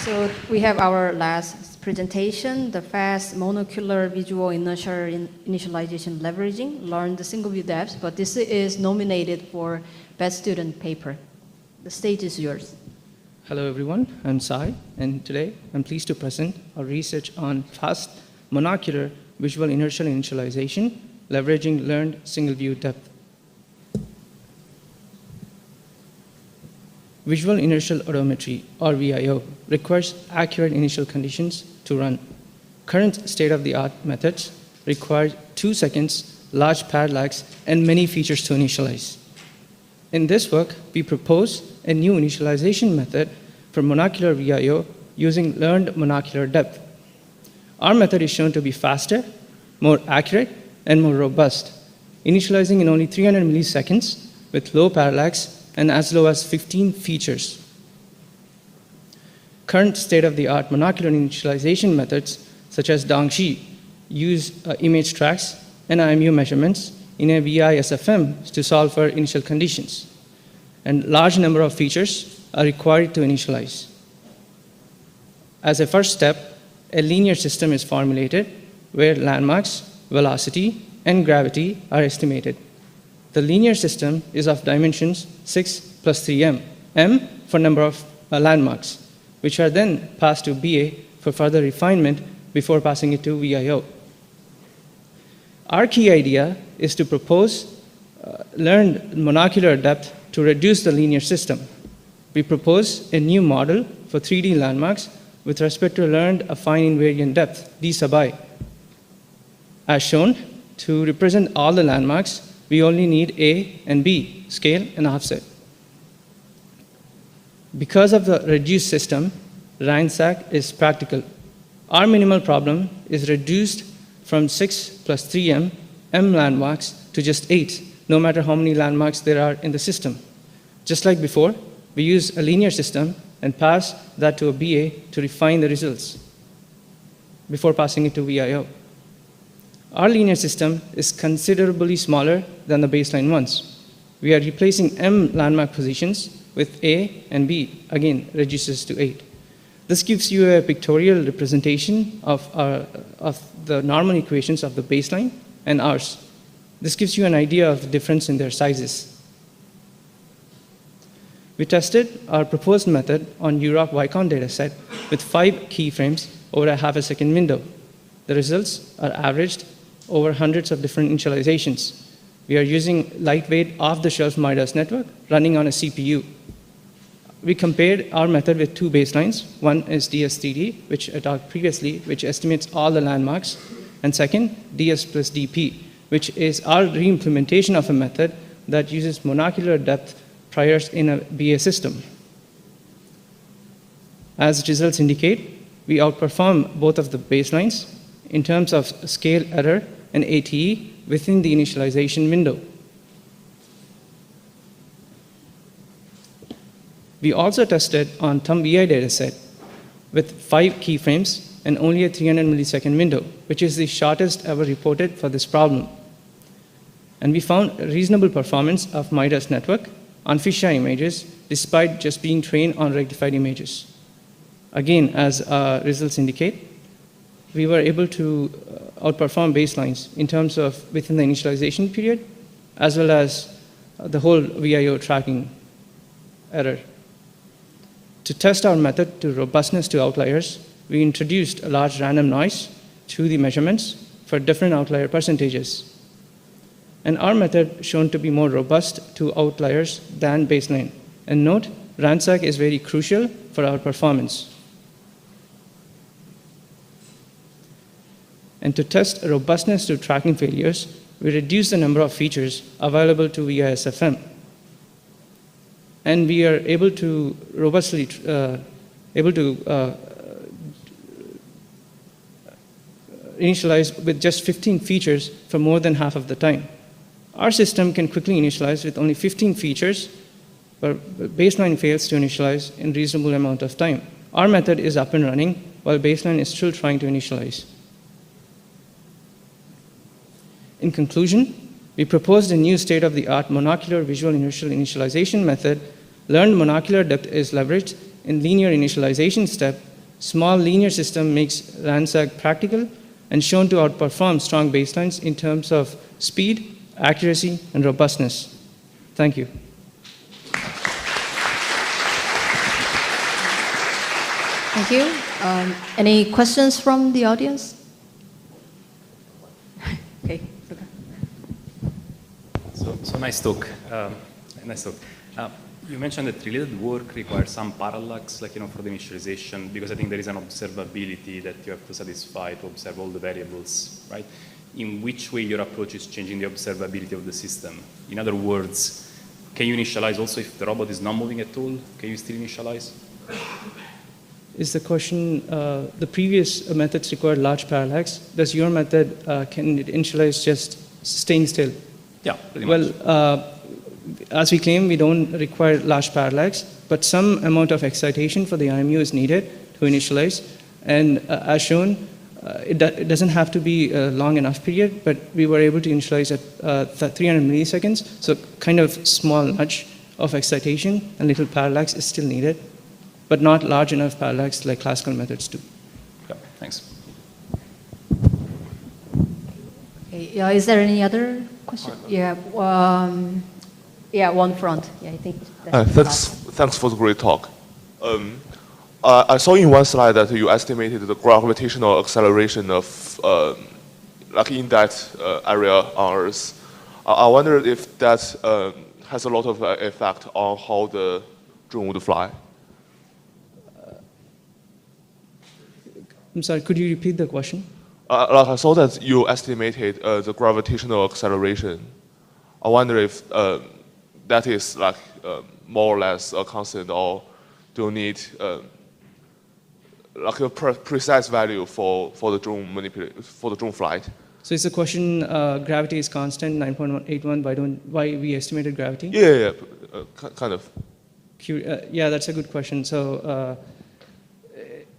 So we have our last presentation, the fast monocular visual-inertial initialization leveraging, learn the single view depth, but this is nominated for Best Student Paper. The stage is yours. Hello everyone, I'm Sai, and today I'm pleased to present our research on fast monocular visual-inertial initialization, leveraging learned single view depth. Visual inertial odometry, or VIO, requires accurate initial conditions to run. Current state-of-the-art methods require 2 seconds, large parallax, and many features to initialize. In this work, we propose a new initialization method for monocular VIO using learned monocular depth. Our method is shown to be faster, more accurate, and more robust, initializing in only 300 milliseconds with low parallax and as low as 15 features. Current state-of-the-art monocular initialization methods, such as Dong-Xi, use image tracks and IMU measurements in a VI-SFM to solve for initial conditions. And large number of features are required to initialize. As a first step, a linear system is formulated where landmarks, velocity, and gravity are estimated. The linear system is of dimensions 6 plus 3m, m for number of landmarks, which are then passed to BA for further refinement before passing it to VIO. Our key idea is to propose learned monocular depth to reduce the linear system. We propose a new model for 3D landmarks with respect to learned affine invariant depth, d sub I. As shown, to represent all the landmarks, we only need A and B, scale and offset. Because of the reduced system, RANSAC is practical. Our minimal problem is reduced from 6 plus 3m, m landmarks to just 8, no matter how many landmarks there are in the system. Just like before, we use a linear system and pass that to a BA to refine the results before passing it to VIO. Our linear system is considerably smaller than the baseline ones. We are replacing m landmark positions with A and B, again reduces to 8. This gives you a pictorial representation of the normal equations of the baseline and ours. This gives you an idea of the difference in their sizes. We tested our proposed method on EuRoC Vicon dataset with 5 keyframes over a half a second window. The results are averaged over hundreds of different initializations. We are using lightweight off-the-shelf MIDAS network running on a CPU. We compared our method with 2 baselines. One is DS3D, which I talked previously, which estimates all the landmarks, and second, DS plus DP, which is our re-implementation of a method that uses monocular depth priors in a BA system. As results indicate, we outperform both of the baselines in terms of scale error and ATE within the initialization window. We also tested on TUM-VI dataset with 5 keyframes and only a 300 millisecond window, which is the shortest ever reported for this problem. And we found reasonable performance of MIDAS network on fisheye images despite just being trained on rectified images. Again, as results indicate, we were able to outperform baselines in terms of within the initialization period, as well as the whole VIO tracking error. To test our method to robustness to outliers, we introduced a large random noise to the measurements for different outlier percentages. And our method shown to be more robust to outliers than baseline. And note, RANSAC is very crucial for our performance. And to test robustness to tracking failures, we reduce the number of features available to VI-SFM. And we are able to robustly initialize with just 15 features for more than half of the time. Our system can quickly initialize with only 15 features, but baseline fails to initialize in reasonable amount of time. Our method is up and running while baseline is still trying to initialize. In conclusion, we proposed a new state-of-the-art monocular visual-inertial initialization method. Learned monocular depth is leveraged in linear initialization step Small linear system makes RANSAC practical and shown to outperform strong baselines in terms of speed, accuracy, and robustness. Thank you. Thank you. Any questions from the audience? Okay. So nice talk. Nice talk. You mentioned that related work requires some parallax, like for the initialization, because I think there is an observability that you have to satisfy to observe all the variables, right? In which way your approach is changing the observability of the system? In other words, can you initialize also if the robot is not moving at all? Can you still initialize? Is the question, the previous methods required large parallax. Does your method, can it initialize just staying still? Yeah, pretty much. Well, as we claim, we don't require large parallax, but some amount of excitation for the IMU is needed to initialize. And as shown, it doesn't have to be a long enough period, but we were able to initialize at 300 milliseconds. So kind of small nudge of excitation and little parallax is still needed, but not large enough parallax like classical methods do. Yeah, thanks. Okay, is there any other question? Yeah. Yeah, one front. Yeah, I think that's thanks for the great talk. I saw in one slide that you estimated the gravitational acceleration of, like in that area on Earth. I wonder if that has a lot of effect on how the drone would fly. I'm sorry, could you repeat the question? Like I saw that you estimated the gravitational acceleration. I wonder if that is like more or less a constant, or do you need like a precise value for the drone flight? So is the question, gravity is constant, 9.81, why we estimated gravity? Yeah, kind of. Yeah, that's a good question. So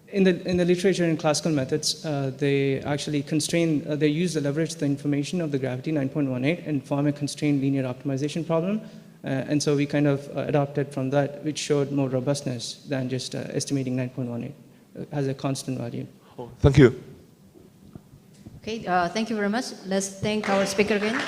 in the literature in classical methods, they actually constrain, they use the leverage the information of the gravity 9.18 and form a constrained linear optimization problem. And so we kind of adopted from that, which showed more robustness than just estimating 9.18 as a constant value. Oh, thank you. Okay, thank you very much. Let's thank our speaker again.